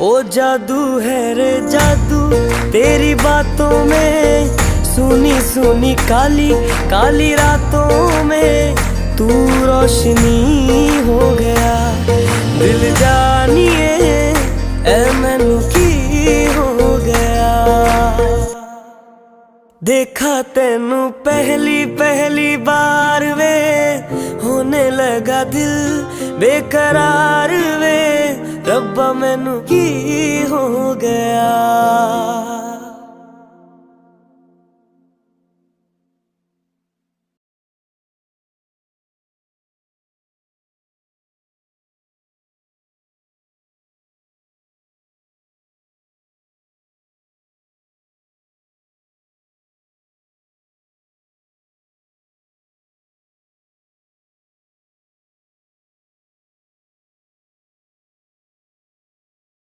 ओ जादू है रे जादू तेरी बातों में, सुनी सुनी काली काली रातों में तू रोशनी हो गया। दिल जानिए ए मैनू की हो गया। देखा तेनू पहली पहली बार वे, होने लगा दिल बेकरार वे। रब्बा मैनू की हो गया।